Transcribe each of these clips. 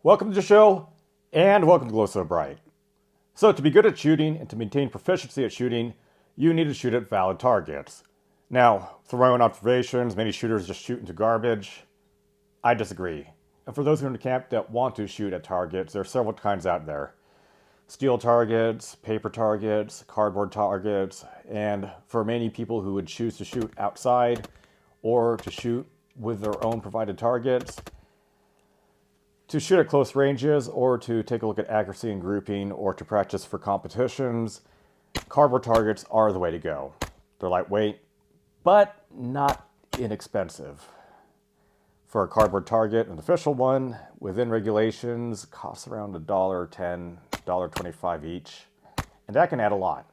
Welcome to the show, and welcome to Glow So Bright. So to be good at shooting and to maintain proficiency at shooting, you need to shoot at valid targets. Now, through my own observations, many shooters just shoot into garbage. I disagree. And for those who are in the camp that want to shoot at targets, there are several kinds out there. Steel targets, paper targets, cardboard targets, and for many people who would choose to shoot outside or to shoot with their own provided targets, to shoot at close ranges or to take a look at accuracy and grouping or to practice for competitions, cardboard targets are the way to go. They're lightweight, but not inexpensive. For a cardboard target, an official one, within regulations, costs around $1.10, $1.25 each, and that can add a lot.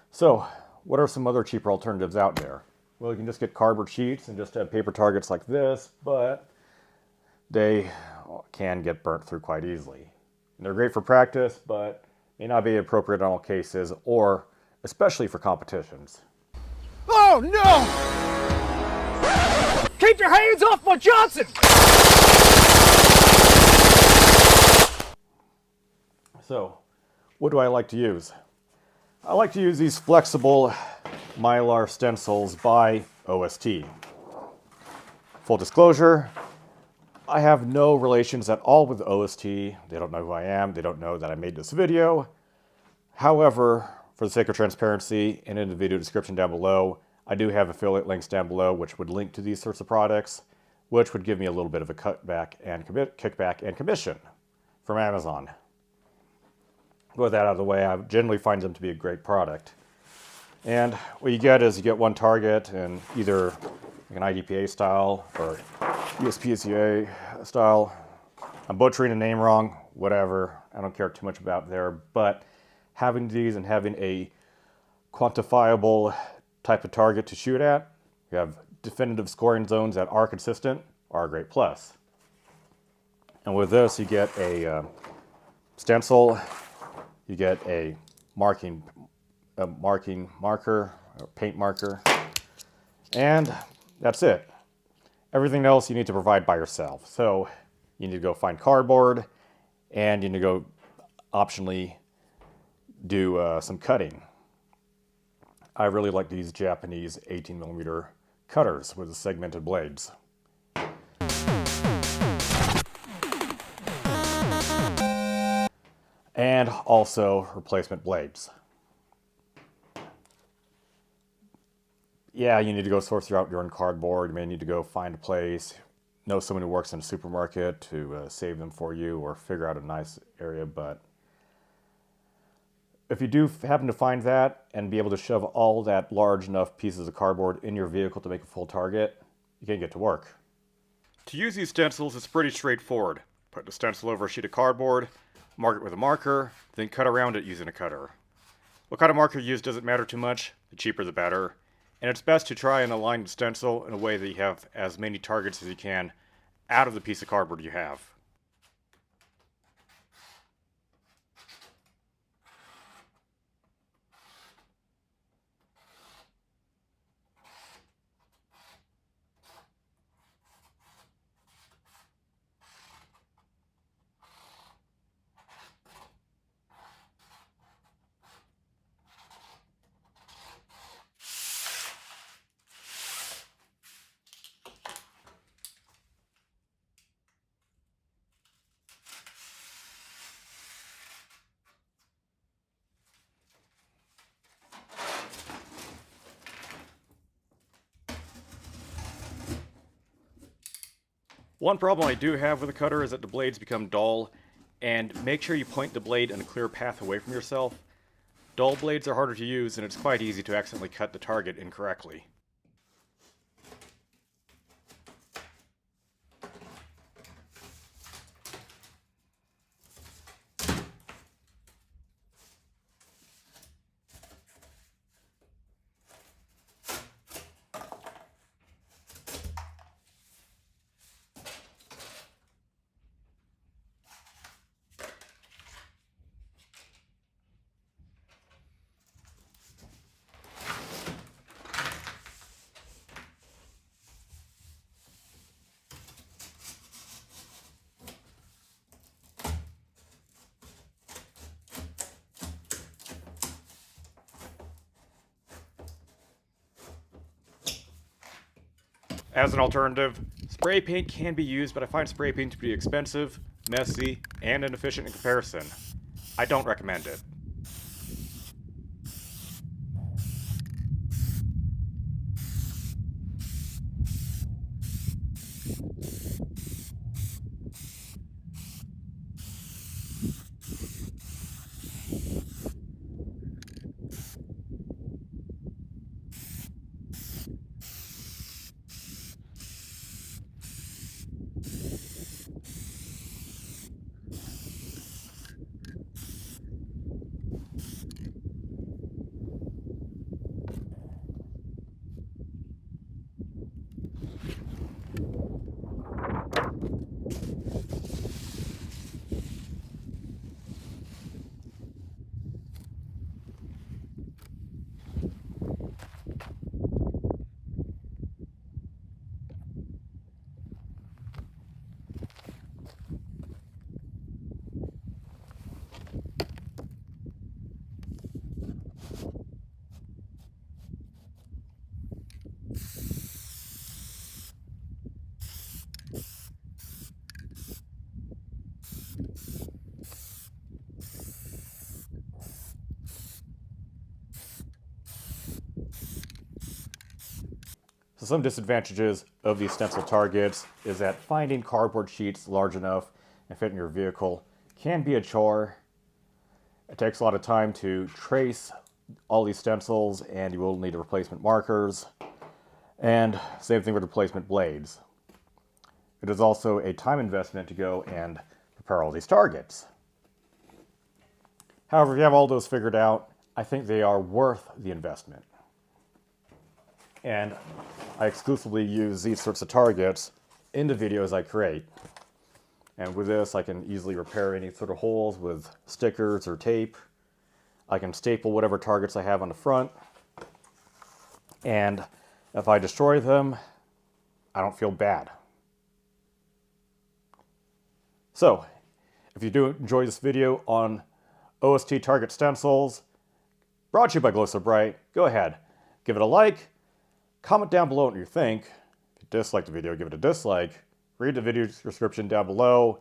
So, what are some other cheaper alternatives out there? Well, you can just get cardboard sheets and just have paper targets like this, but they can get burnt through quite easily. And they're great for practice, but may not be appropriate in all cases, or especially for competitions. Oh no! Keep your hands off my Johnson! So, what do I like to use? I like to use these flexible Mylar stencils by OST. Full disclosure, I have no relations at all with OST. They don't know who I am. They don't know that I made this video. However, for the sake of transparency, and in the video description down below, I do have affiliate links down below which would link to these sorts of products, which would give me a little bit of a kickback and commission from Amazon. With that out of the way, I generally find them to be a great product. And what you get is you get one target in either like an IDPA style or USPCA style. I'm butchering the name wrong, whatever. I don't care too much about there, but having these and having a quantifiable type of target to shoot at, you have definitive scoring zones that are consistent, are a great plus. And with this, you get a stencil, you get a marking marker, or paint marker, and that's it. Everything else you need to provide by yourself. So you need to go find cardboard, and you need to go optionally do some cutting. I really like these Japanese 18mm cutters with the segmented blades. And also replacement blades. Yeah, you need to go source out your own cardboard. You may need to go find a place, know someone who works in a supermarket to save them for you or figure out a nice area. But if you do happen to find that and be able to shove all that large enough pieces of cardboard in your vehicle to make a full target, you can get to work. To use these stencils, it's pretty straightforward. Put the stencil over a sheet of cardboard, mark it with a marker, then cut around it using a cutter. What kind of marker you use doesn't matter too much. The cheaper the better. And it's best to try and align the stencil in a way that you have as many targets as you can out of the piece of cardboard you have. One problem I do have with the cutter is that the blades become dull, and make sure you point the blade in a clear path away from yourself. Dull blades are harder to use, and it's quite easy to accidentally cut the target incorrectly. As an alternative, spray paint can be used, but I find spray paint to be expensive, messy, and inefficient in comparison. I don't recommend it. So some disadvantages of these stencil targets is that finding cardboard sheets large enough and fit in your vehicle can be a chore. It takes a lot of time to trace all these stencils, and you will need replacement markers. And same thing with replacement blades. It is also a time investment to go and prepare all these targets. However, if you have all those figured out, I think they are worth the investment. And I exclusively use these sorts of targets in the videos I create. And with this, I can easily repair any sort of holes with stickers or tape. I can staple whatever targets I have on the front. And if I destroy them, I don't feel bad. So, if you do enjoy this video on OST target stencils, brought to you by Glow So Bright, go ahead, give it a like, comment down below what you think. If you dislike the video, give it a dislike. Read the video description down below.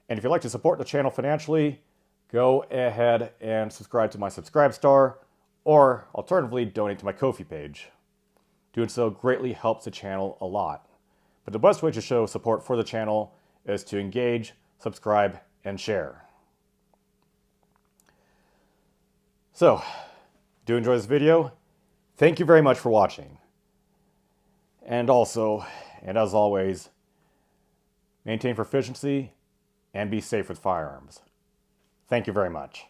And if you'd like to support the channel financially, go ahead and subscribe to my Subscribe Star, or alternatively, donate to my Ko-fi page. Doing so greatly helps the channel a lot. But the best way to show support for the channel is to engage, subscribe, and share. So, do enjoy this video. Thank you very much for watching. And also, and as always, maintain proficiency and be safe with firearms. Thank you very much.